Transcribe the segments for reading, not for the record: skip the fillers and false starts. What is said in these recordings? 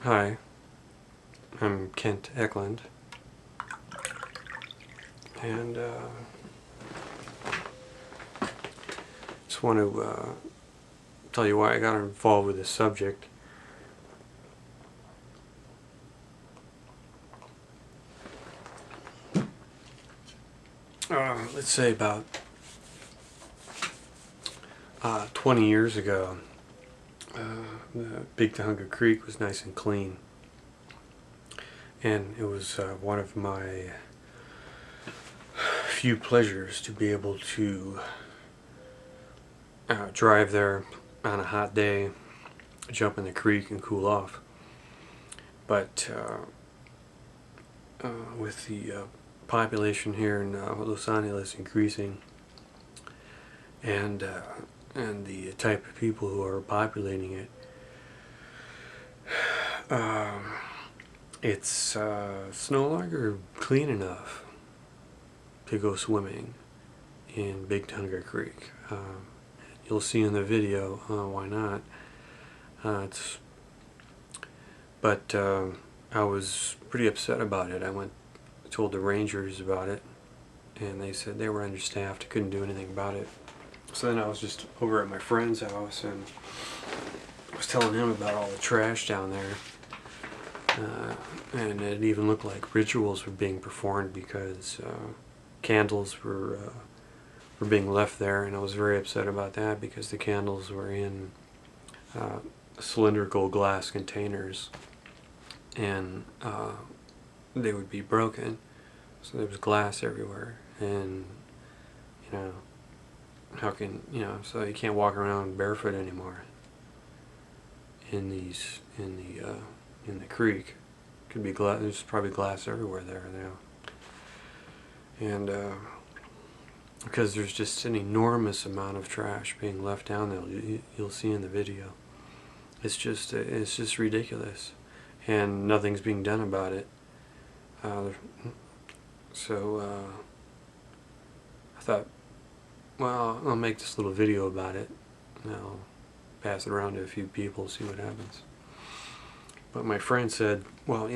Hi, I'm Kent Ecklund, and just want to tell you why I got involved with this subject. Let's say about 20 years ago, the Big Tujunga Creek was nice and clean, and it was one of my few pleasures to be able to drive there on a hot day, jump in the creek and cool off. But with the population here in Los Angeles increasing, and the type of people who are populating it, it's no longer clean enough to go swimming in Big Tujunga Creek. You'll see in the video why not. But I was pretty upset about it. I told the rangers about it, and they said they were understaffed, couldn't do anything about it. So then I was just over at my friend's house and I was telling him about all the trash down there, and it even looked like rituals were being performed because candles were being left there, and I was very upset about that because the candles were in cylindrical glass containers, and they would be broken, so there was glass everywhere, and you know, how can, so you can't walk around barefoot anymore in the creek. Could be glass. There's probably glass everywhere there now, and because there's just an enormous amount of trash being left down there. You'll see in the video. It's just ridiculous, and nothing's being done about it. So I thought, well, I'll make this little video about it, and I'll pass it around to a few people, see what happens. But my friend said, well,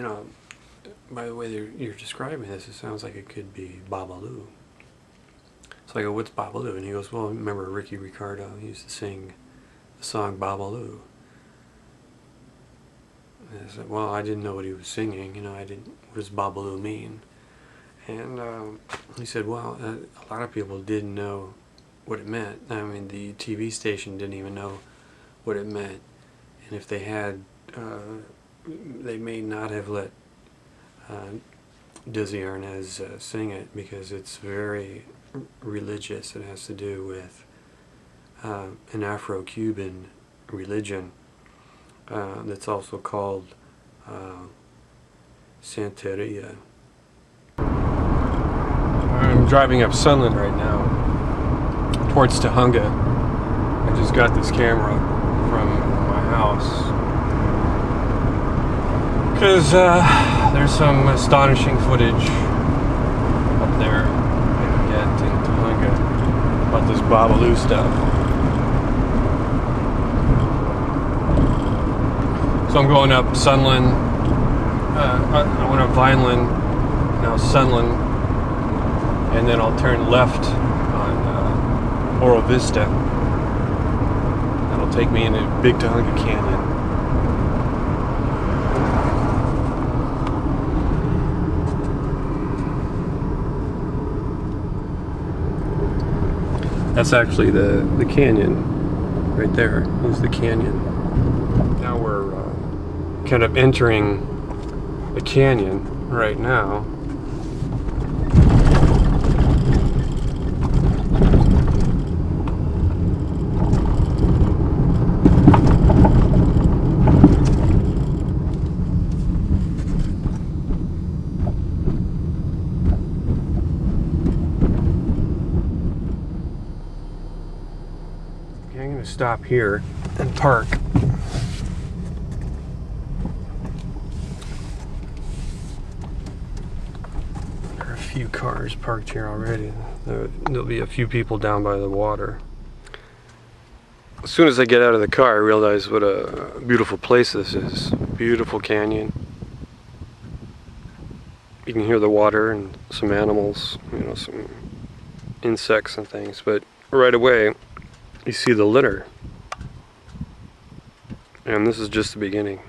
by the way you're describing this, it sounds like it could be Babalu. So I go, what's Babalu? And he goes, well, remember Ricky Ricardo? He used to sing the song Babalu. And I said, well, I didn't know what he was singing. What does Babalu mean? And he said, well, a lot of people didn't know what it meant. I mean, the TV station didn't even know what it meant. And if they had, they may not have let Dizzy Arnaz sing it because it's very religious. It has to do with an Afro-Cuban religion that's also called Santeria. I'm driving up Sunland right now towards Tujunga. I just got this camera from my house because there's some astonishing footage up there in Tujunga about this Babalu stuff. So I'm going up Sunland. I went up Vineland, now Sunland, and then I'll turn left on Oro Vista. That'll take me into Big Tujunga Canyon. That's actually the canyon right there. Is the canyon. Now we're kind of entering the canyon right now. Okay, I'm going to stop here and park. Few cars parked here already. There'll be a few people down by the water. As soon as I get out of the car, I realize what a beautiful place this is. beautiful canyon. You can hear the water and some animals, you know, some insects and things, but right away you see the litter. And this is just the beginning.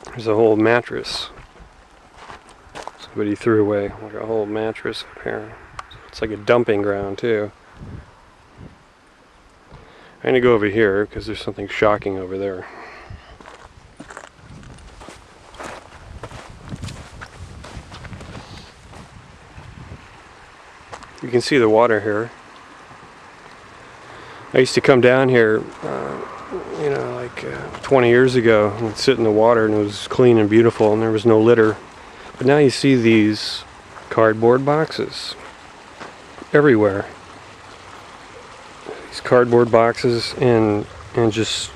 There's a whole mattress. Somebody threw away like a whole mattress up here. It's like a dumping ground too. I'm gonna go over here because there's something shocking over there. You can see the water here. I used to come down here, you know, like 20 years ago and sit in the water, and it was clean and beautiful and there was no litter. But now you see these cardboard boxes everywhere. These cardboard boxes and just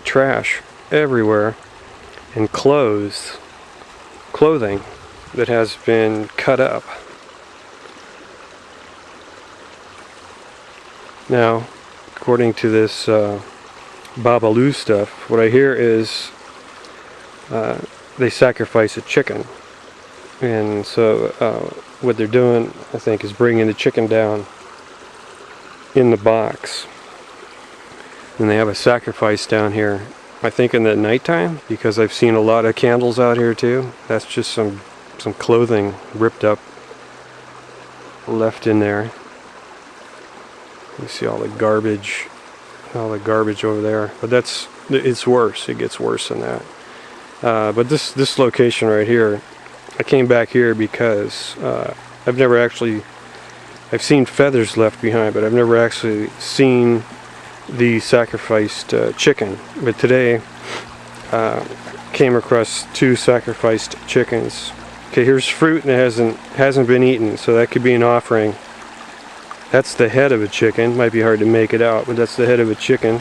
trash everywhere, and clothing that has been cut up. Now, according to this Babalu stuff, what I hear is they sacrifice a chicken, and so what they're doing, I think, is bringing the chicken down in the box, and they have a sacrifice down here, I think in the nighttime, because I've seen a lot of candles out here too. That's just some clothing ripped up, left in there. You see all the garbage over there, but it's worse. It gets worse than that. But this location right here, I came back here because I've seen feathers left behind, but I've never actually seen the sacrificed chicken. But today, came across 2 sacrificed chickens. Okay, here's fruit and it hasn't been eaten, so that could be an offering. That's the head of a chicken. Might be hard to make it out, but that's the head of a chicken.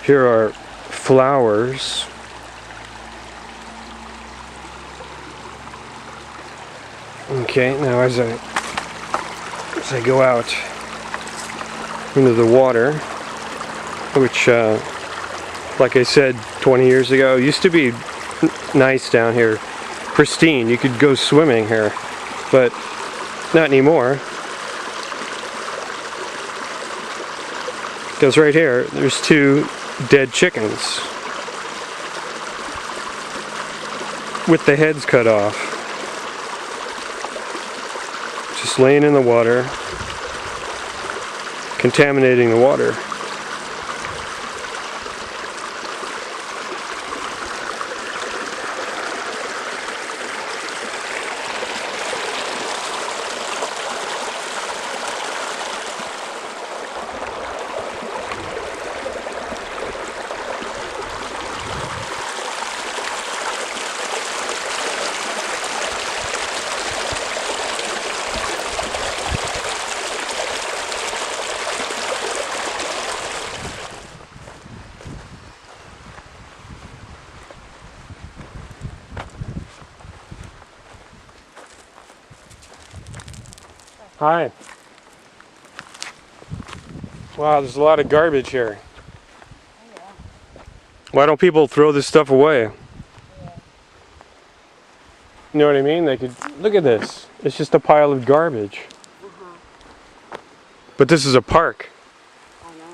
Here are flowers. Okay, now as I go out into the water, which, like I said 20 years ago, used to be nice down here, pristine. You could go swimming here, but not anymore. Because right here, there's 2 dead chickens with the heads cut off, just laying in the water, contaminating the water. Hi. Wow, there's a lot of garbage here. Yeah. Why don't people throw this stuff away? Yeah. You know what I mean? They could look at this. It's just a pile of garbage. But this is a park. I know.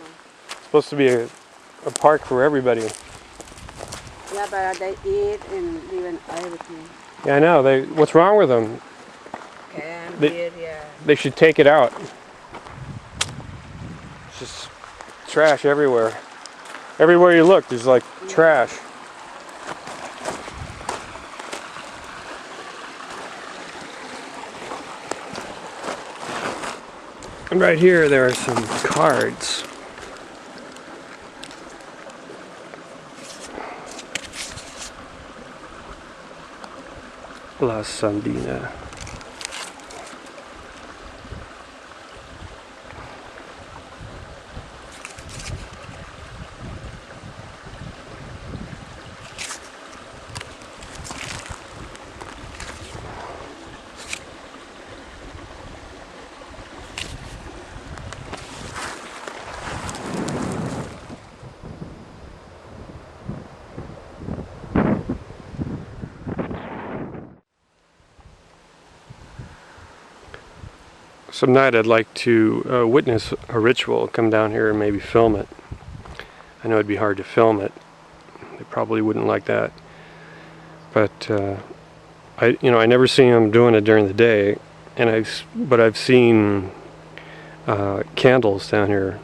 It's supposed to be a park for everybody. Yeah, but they eat and even everything. Yeah, I know. What's wrong with them? They should take it out. It's just trash everywhere. Everywhere you look, there's like trash. And right here, there are some cards. La Sandina. some night I'd like to witness a ritual, come down here and maybe film it. I know it'd be hard to film it. They probably wouldn't like that. But I never seen them doing it during the day, and I've seen candles down here.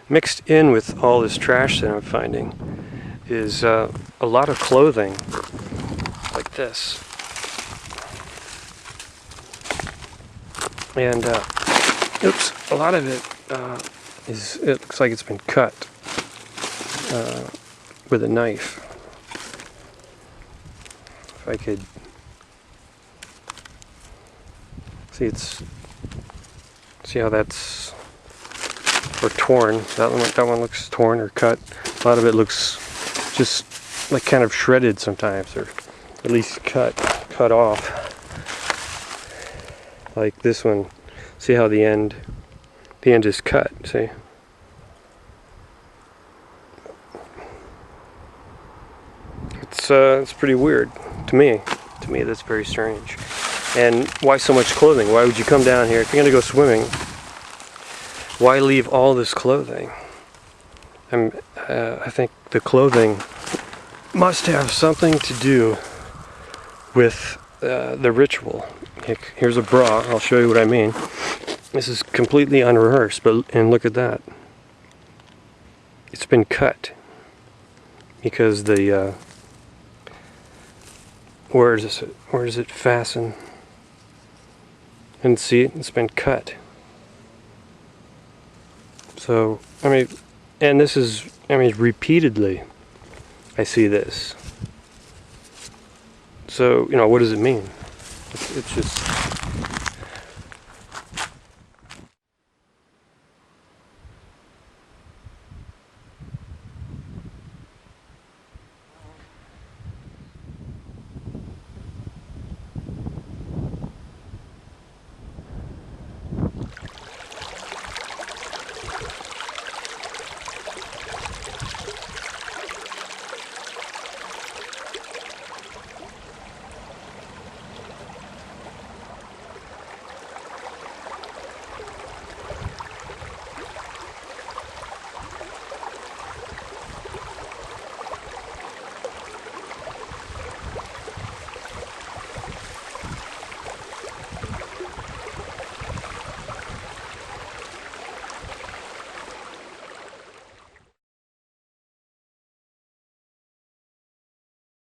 Mixed in with all this trash that I'm finding is a lot of clothing like this. And oops, a lot of it it looks like it's been cut with a knife. If I could see how that's, or torn. That one looks torn or cut. A lot of it looks just like kind of shredded sometimes, or at least cut off. Like this one, see how the end is cut, see? It's pretty weird to me. To me, that's very strange. And why so much clothing? Why would you come down here if you're gonna go swimming? Why leave all this clothing? I think the clothing must have something to do with the ritual. Here's a bra. I'll show you what I mean. This is completely unrehearsed, and look at that. It's been cut because the where does it fasten? And see, it's been cut. So I mean, and this is, repeatedly I see this. So what does it mean? It's just